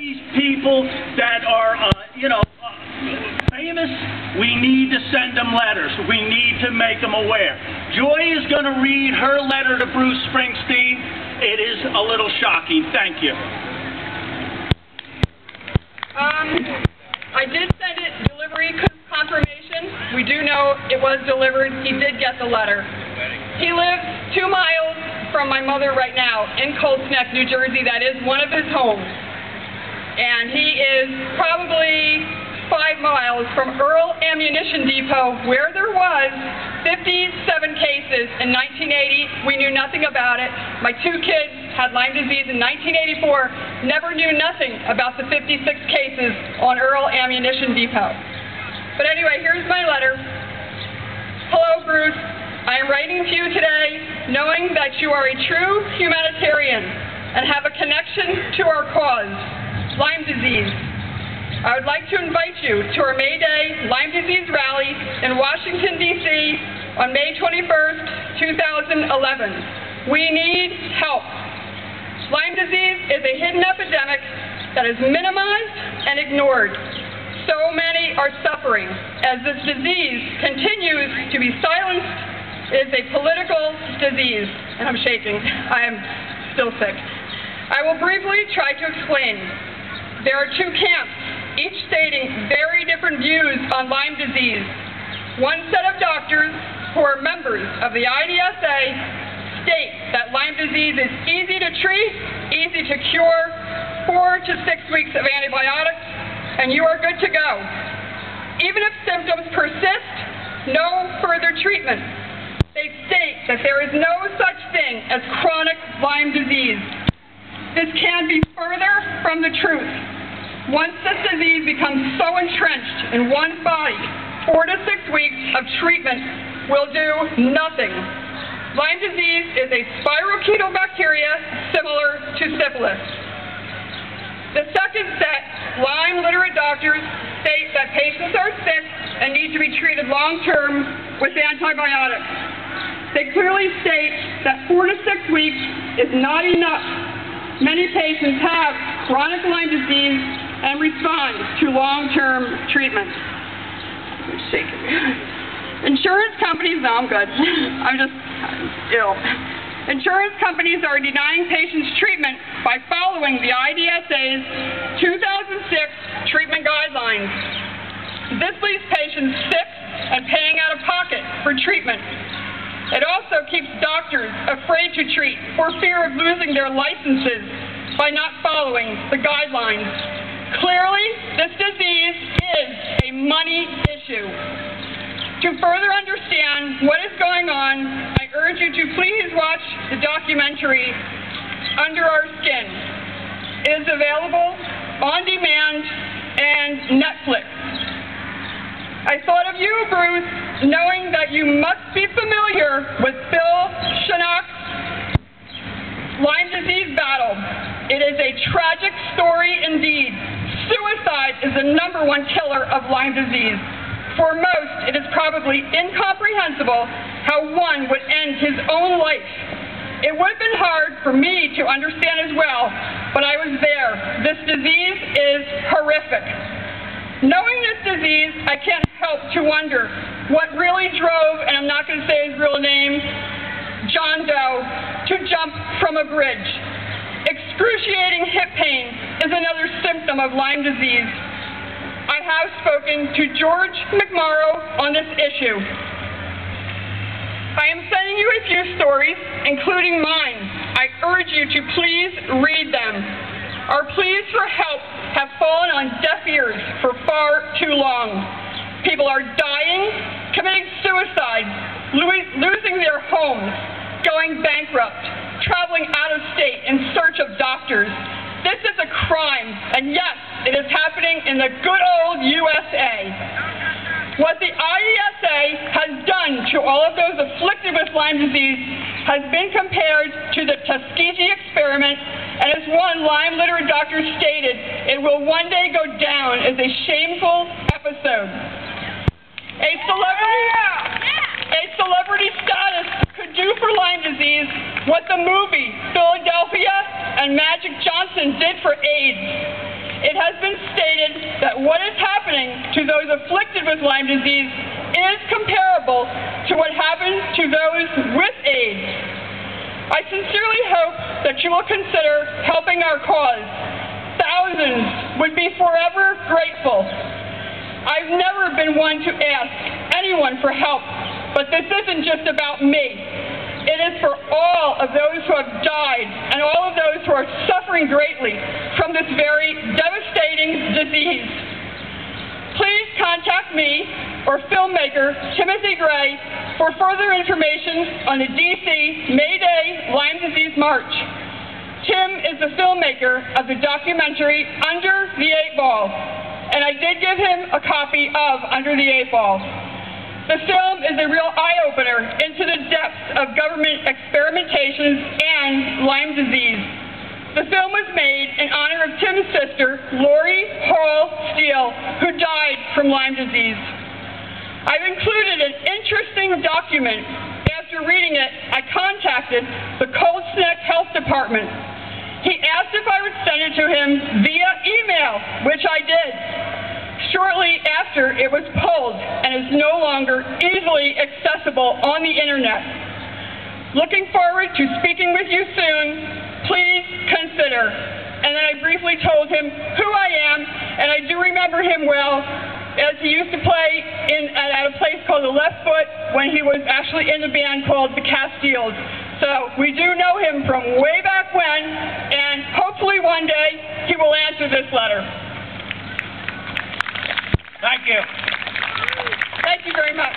these people that are, famous, we need to send them letters. We need to make them aware. Joy is going to read her letter to Bruce Springsteen. It is a little shocking. Thank you. I did send it delivery confirmation. We do know it was delivered. He did get the letter. He lives 2 miles from my mother right now in Colts Neck, New Jersey. That is one of his homes. And he is probably 5 miles from Earl Ammunition Depot, where there was 57 cases in 1980. We knew nothing about it. My 2 kids had Lyme disease in 1984, never knew nothing about the 56 cases on Earl Ammunition Depot. But anyway, here's my letter. Hello, Bruce. I am writing to you today knowing that you are a true humanitarian and have a connection to our cause, Lyme disease. I would like to invite you to our MayDay Lyme disease rally in Washington, D.C. on May 21st, 2011. We need help. Lyme disease is a hidden epidemic that is minimized and ignored. So many are suffering as this disease continues to be silenced. It is a political disease, and I'm shaking. I am still sick. I will briefly try to explain. There are 2 camps, each stating very different views on Lyme disease. One set of doctors who are members of the IDSA state that Lyme disease is easy to treat, easy to cure, 4 to 6 weeks of antibiotics, and you are good to go. Even if symptoms persist, no further treatment. They state that there is no such thing as chronic Lyme disease. This can't be further from the truth. Once this disease becomes so entrenched in one's body, 4 to 6 weeks of treatment will do nothing. Lyme disease is a spirochetal bacteria similar to syphilis. The second set, Lyme literate doctors, state that patients are sick and need to be treated long-term with antibiotics. They clearly state that 4 to 6 weeks is not enough. Many patients have chronic Lyme disease and respond to long-term treatment. I'm shaking. Insurance companies, no, I'm good. I'm just ill. Insurance companies are denying patients treatment by following the IDSA's 2006 treatment guidelines. This leaves patients sick and paying out of pocket for treatment. It also keeps doctors afraid to treat for fear of losing their licenses by not following the guidelines. Clearly, this disease is a money issue. To further understand what is going on, I urge you to please watch the documentary Under Our Skin. It is available on demand and Netflix. I thought of you, Bruce, knowing that you must be familiar with Bill Shannock's Lyme disease battle. It is a tragic story indeed. Suicide is the #1 killer of Lyme disease. For most, it is probably incomprehensible how one would end his own life. It would have been hard for me to understand as well, but I was there. This disease is horrific. Knowing this disease, I can't help to wonder what really drove, and I'm not going to say his real name, John Doe, to jump from a bridge. Excruciating hip pain is another symptom of Lyme disease. I have spoken to George McMorrow on this issue. I am sending you a few stories, including mine. I urge you to please read them. Our pleas for help have fallen on deaf ears for far too long. People are dying, committing suicide, losing their homes, going bankrupt, traveling out of state in search of doctors. This is a crime, and yes, it is happening in the good old USA. What the IDSA has done to all of those afflicted with Lyme disease has been compared to the Tuskegee experiment, and as one Lyme literate doctor stated, it will one day go down as a shameful episode. A celebrity status could do for Lyme disease what the movie Philadelphia and Magic Johnson did for AIDS. even stated that what is happening to those afflicted with Lyme disease is comparable to what happens to those with AIDS. I sincerely hope that you will consider helping our cause. Thousands would be forever grateful. I've never been one to ask anyone for help, but this isn't just about me. It is for all of those who have died and all of those who are suffering greatly from this very devastating disease. Please contact me or filmmaker Timothy Gray for further information on the DC MayDay Lyme Disease March. Tim is the filmmaker of the documentary Under the Eight Ball, and I did give him a copy of Under the Eight Ball. The film is a real eye-opener into the depths of government experimentations and Lyme disease. The film was made in honor of Tim's sister, Lori Hall Steele, who died from Lyme disease. I've included an interesting document. After reading it, I contacted the Cold Snack Health Department. He asked if I would send it to him via email, which I did. Shortly after, it was pulled and is no longer easily accessible on the internet. Looking forward to speaking with you soon. Please consider. And then I briefly told him who I am, and I do remember him well, as he used to play at a place called the Left Foot when he was actually in the band called the Castiles. So we do know him from way back when, and hopefully one day he will answer this letter. Thank you. Thank you very much.